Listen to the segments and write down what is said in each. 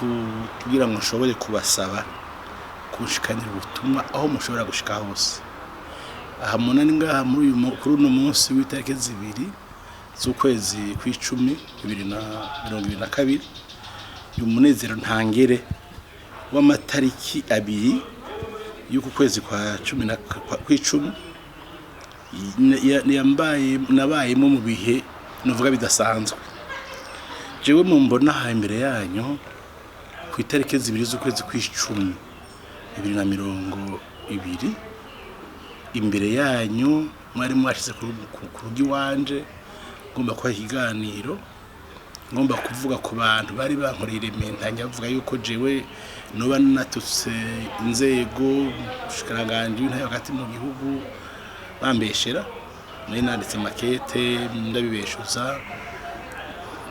kugira ngo nshobore kubasaba kushikanira ubutumwa aho mushobora gushika hose. Aha munani ngaha muri kuri uno munsi w'itariki 2 z'ukwezi kw'icumi 2022 y'umunezero ntangere w'amatariki 2 y'uku kwezi kwa 10 nabayemo mu bihe nuvuga bidasanzwe. Jewe mu mbona ha imbere yanyu ku itariki 2 z'ukwezi kw'icumi 2020 imbere yanyu mwari mwashize ku rugi wanje ngomba kwa ikiganiro, ngomba kuvuga ku bantu bari bankorera imentanya bavuga yuko jewe noba natutse inzego ushikiranganje ntayo hagati mu gihugu bambeshera. Nari nanditse makete ndabibeshuza,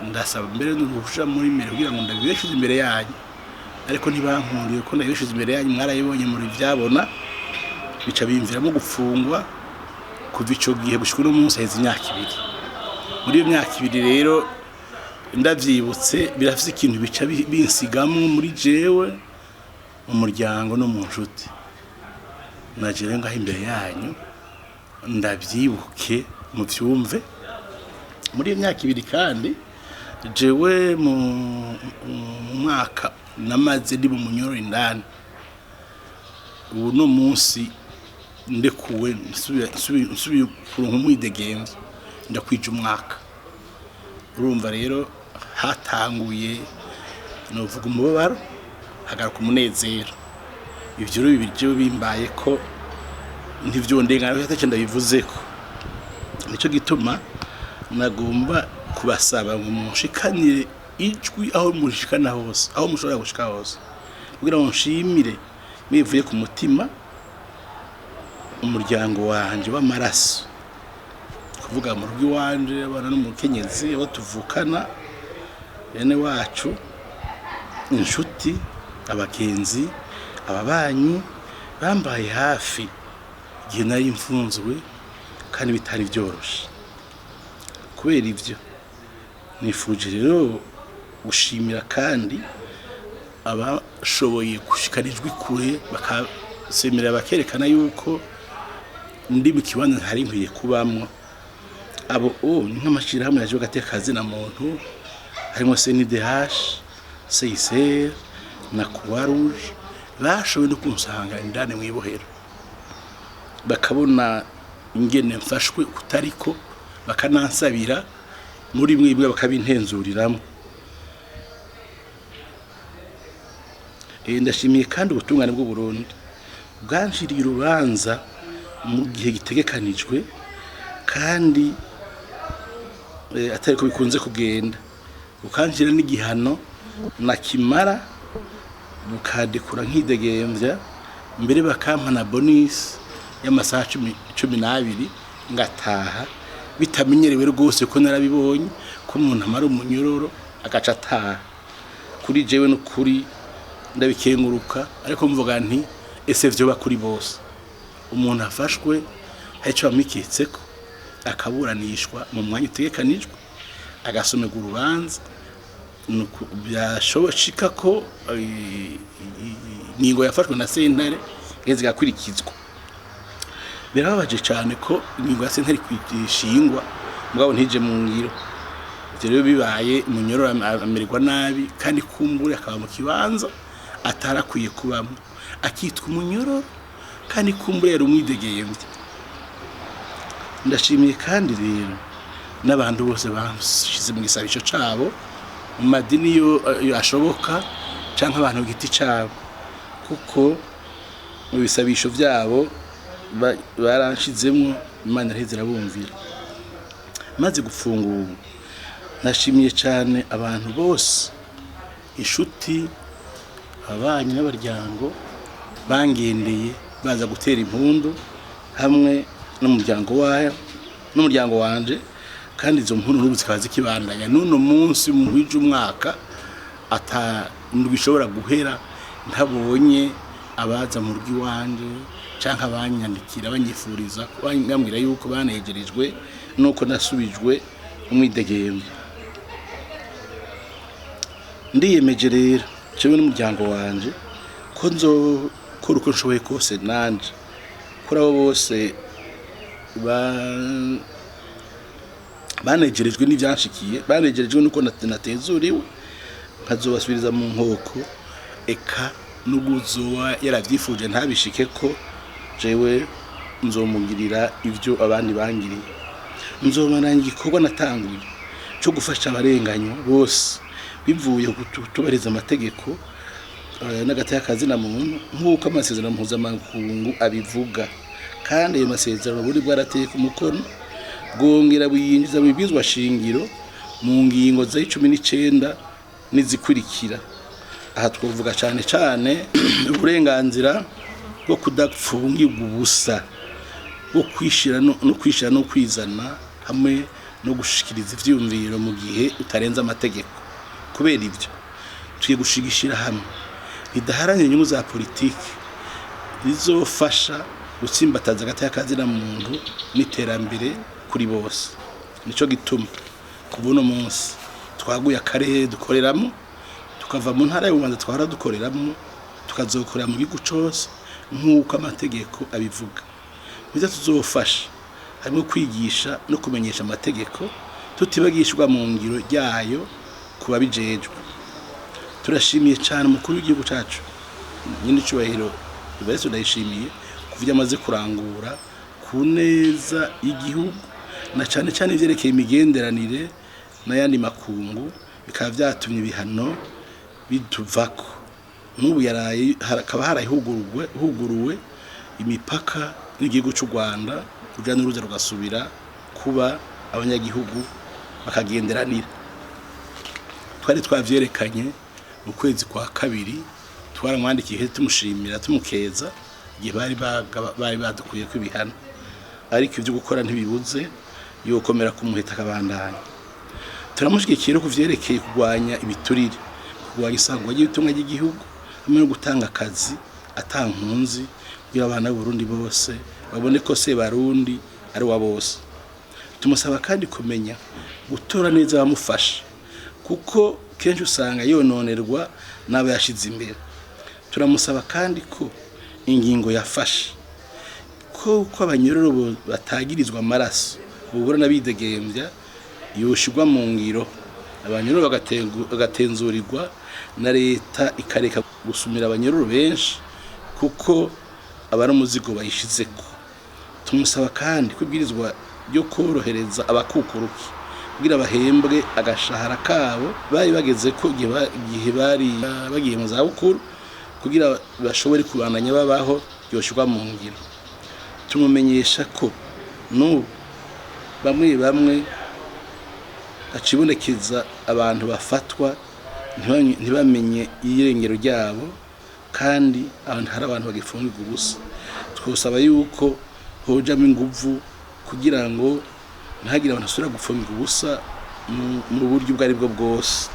ndasaba mbere n'uruhusha muri mbere kugira ngo ndabibeshuze imbere yanyu, ariko ntibankuriye ko ndabibeshuze imbere yanyu. Mwarayibonye muri byabona bica bimviramo gufungwa kuva ico gihe gushika no munsi heze imyaka 2. Muri iyo myaka 2 rero ndavyibutse birafise ikintu bica binsigamo muri jewe mu muryango no mu nshuti. Najere ngaho imbere yanyu ndavyibuke mu vyumve. Muri iyo myaka 2 kandi jewe mu mwaka namaze ndi mu munyoro indani, ubu no munsi ndekuwe nsubiye kuronka umwidegenzo ndakwije umwaka. Urumva rero hatanguye novuga umubabaro hagaruka umunezero. Ivyo rero bibiri bimbaye ko ntivyo ndengana cyane ndabivuzeko. Nico gituma nagomba kubasaba ngo mushikanire ijwi aho mushikana hose, aho mushobora gushika hose, kugira ngo nshimire bivuye ku mutima umuryango wanje w'amaraso, kuvuga mu rugi wanje abana n'umukenyezi abo tuvukana, bene wacu, inshuti, abagenzi, ababanyi bambaye hafi igihe nari mfunzwe kandi bitari byoroshe. Kubera ivyo nifuje rero gushimira kandi abashoboye gushikarijwe kure bakasemera bakerekana yuko ndi mu kibanza ntari nkwiye kubamwo. Abo ni nk'amashirahamwe yaje bagatekazi na muntu harimo CNDH, CICR na Croix Rouge bashoboye no kunsanga indane mu ibohero, bakabona ingene mfashwe kutariko bakanansabira muri mwibwe bakabintenzuriramwe. Ndashimiye kandi ubutungane bw'u Burundi bwanshiriye urubanza mu gihe gitegekanijwe kandi atariko bikunze kugenda, ukanjira n'igihano nakimara bukadekura nkidegembya, mbere bakampa na bonus y'amasaha 12 ngataha bitamenyerewe rwose ko narabibonye ko umuntu amara umunyororo agaca ataha. Kuri jewe no kuri ndabikenguruka, ariko mvuga nti ese vyo bakuri bose umuntu afashwe haco bamikitseko akaburanishwa mu mwanya utegekanijwe agasomerwa urubanza, byashoboka ko ingingo yafashwe na sentare ngeze gakurikizwa. Birababaje cyane ko ingingo ya sentare kwishingwa mugabo ntije mu ngiro. Rero bibaye munyororo amererwa nabi kandi kumbure akaba mu kibanza atarakwiye kubamo, akitwa umunyororo kandi kumbure yari umwidegembye. Ndashimiye kandi rero n'abantu bose bashize mu gisabisho cabo mu madini yo ashoboka canke abantu giti cabo, kuko mu bisabisho byabo baranshizemo Imana ihezera bumvira. Maze gufungura nashimiye cyane abantu bose, inshuti, ababanyi n'abaryango bangendeye baza gutera impundu hamwe n'umuryango wanje, kandi izo mpundu n'ubu zikaza kibandanya n'uno munsi mu wije umwaka bishobora guhera ntabonye abaza mu rugi wanje canka abanyandikira banyifuriza bambwira yuko banegerejwe nuko nasubijwe umwidegembe. Ndiyemeje rero jewe n'umuryango wanje ko nzokora uko nshoboye kose nanje kuri abo bose banegerejwe n'ivyanshikiye banegerejwe nuko natezuriwe nkazobasubiriza mu nkoko eka n'uguzoba yaravyifuje ntabishike ko jewe nzomugirira ivyo abandi bangiriye nzomananya igikorwa natanguye cyo gufasha abarenganywa bose bivuye kutubariza amategeko n'agati y'akazi na muntu nk'uko amasezerano mpuzamakungu abivuga kandi ayo masezerano buri bwarateye ku mukono bwongera buyinjiza mu bibizwa shingiro mu ngingo za 19 n'izikurikira aha twovuga cyane cyane uburenganzira bwo kudapfungirwa ubusa bwo kwishira no kwizana hamwe no gushikiriza ivyumviro mu gihe utarenza amategeko kubera ivyo tuye gushigishira hamwe bidaharanye inyungu za politiki bizofasha gutsimbataza agati y'akazi na muntu n'iterambere kuri bose nico gituma kubuno munsi twaguye akarere dukoreramo tukava mu ntara y'ubanza twara dukoreramo tukazokorera mu gihugu cyose nk'uko amategeko abivuga biza tuzofasha harimo kwigisha no kumenyesha amategeko tutibagishwa mu ngiro ryayo kuba bijejwe turashimiye cyane umukuru w'igihugu cyacu nyine cyubahiro bese ndayishimiye kuvya amaze kurangura ku neza y'igihugu na cyane cyane ivyerekeye imigenderanire n'ayandi makungu bikaba vyatumye ibihano bituvako n'ubu yaraye hakaba huguruwe imipaka n'igihugu cy'u Rwanda kuja n'uruza rugasubira kuba abanyagihugu bakagenderanira twari twavyerekanye mu kwezi kwa kabiri twaramwandikiye tumushimira tumukeza igihe bari badukuye ko ibihano ariko ivyo gukora ntibibuze yokomera kumuheta kabandanya turamushigikira kuvyerekeye kugwanya ibiturire kugwanya isangwa ry'ibitunga ry'igihugu hamwe no gutanga akazi atankunzi kugira abana b'u Burundi bose babone ko se barundi ari wa bose tumusaba kandi kumenya gutora neza bamufasha kuko kenshi usanga yononerwa nabo yashize imbere turamusaba kandi ko ingingo yafashe ko abanyororo batagirizwa amaraso bubura nabidegembya yoshigwa mu ngiro abanyororo bagatenzurirwa na leta ikareka gusumira abanyororo benshi kuko abari umuzigo bayishizeko tumusaba kandi kubwirizwa byo korohereza abakukuruki kugira bahembwe agashahara kabo bari bageze ko gihe bari bagiye mu zabukuru kugira bashobore kubandanya babaho yoshirwa mu ngiro tumumenyesha ko no bamwe acibonekeza abantu bafatwa ntibamenye irengero ryabo kandi hari abantu bagifungirwa ubusa twosaba yuko hojamo inguvu kugira ngo ntihagire abantu basubira gufungirwa ubusa mu buryo ubwo ari bwo bwose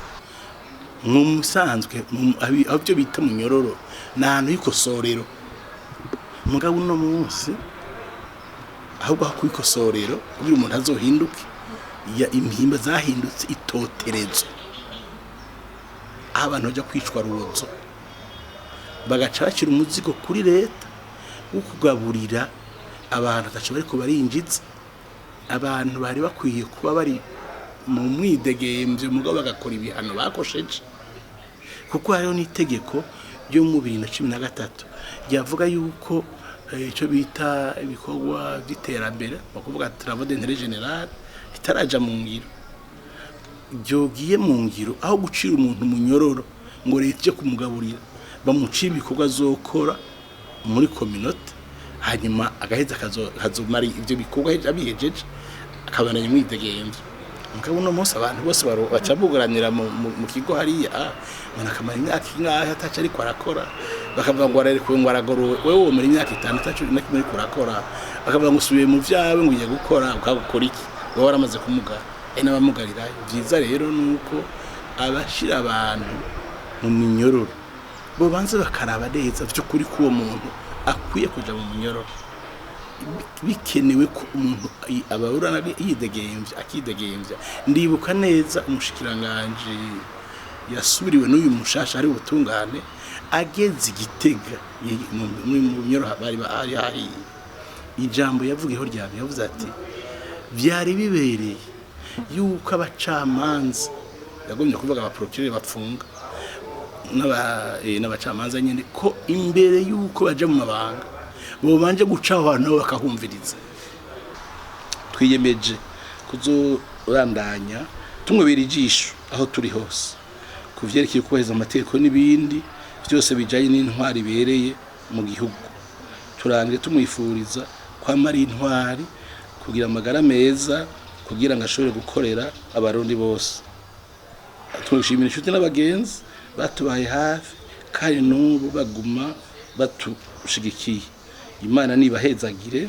mu musanzwe aho byo bita mu nyororo n'ahantu y'ikosorero mugabo uno munsi ahubwo aho kwikosorero kugira umuntu azohinduke impimba zahindutse itoterezo aho abantu bajya kwicwa ruzo bagaca bakira umuzigo kuri leta wo kugaburira abantu ataco bariko barinjiza abantu bari bakwiye kuba bari mu mwidegembyo mugabo bagakora ibihano bakosheje kuko hariho n'itegeko ryo mu 2013 ryavuga yuko ico bita ibikorwa by'iterambere bakuvuga travaux d'intérêt général itaraja mu ngiro byogiye mu ngiro aho gucira umuntu munyororo ngo leta je kumugaburira bamucira ibikorwa zokora muri communauté hanyuma agaheza kazomari ivyo bikorwa abihejeje akabananya mwidegembyo mugabo no munsi abantu bose bacabuguranira mu kigo hariya mwana kamara imyaka ingahe ataca ariko arakora bakavuga ngo ararekuwe ngo aragorowe wewe muri imyaka 5 ataca nakimwe ariko arakora bakavuga ngo usubiye mu vyawe ngo ugiye gukora ukagukora iki wowe waramaze kumugara n'abamugarira byiza rero nuko abashira abantu mu minyororo bo banze bakaraba neza byo kuri kuwo muntu akwiye kuja mu minyororo bikenewe ko umuntu ababurana yidegembya akidegembya ndibuka neza umushikiranganje yasubiriwe n'uyu mushasha ari ubutungane ageze Gitega mu nyoro bari hahiye ijambo yavugiyeho ryane yavuze ati byari bibereye yuko abacamanza yagomye kuvuga abaprocureur bapfunga n'abacamanza nyine ko imbere yuko baje mu mabanga bo banje guca abantu bakahumviriza twiyemeje kuzorandanya tumwebera ijisho aho turi hose kuvyerekeye kubahiriza amategeko n'ibindi byose bijanye n'intwari bereye mu gihugu turangire tumwifuriza kwamara intwari kugira amagara meza kugira ngo ashobore gukorera abarundi bose twishimira inshuti n'abagenzi batubaye hafi kandi n'ubu baguma batushigikiye Imana nibahezagire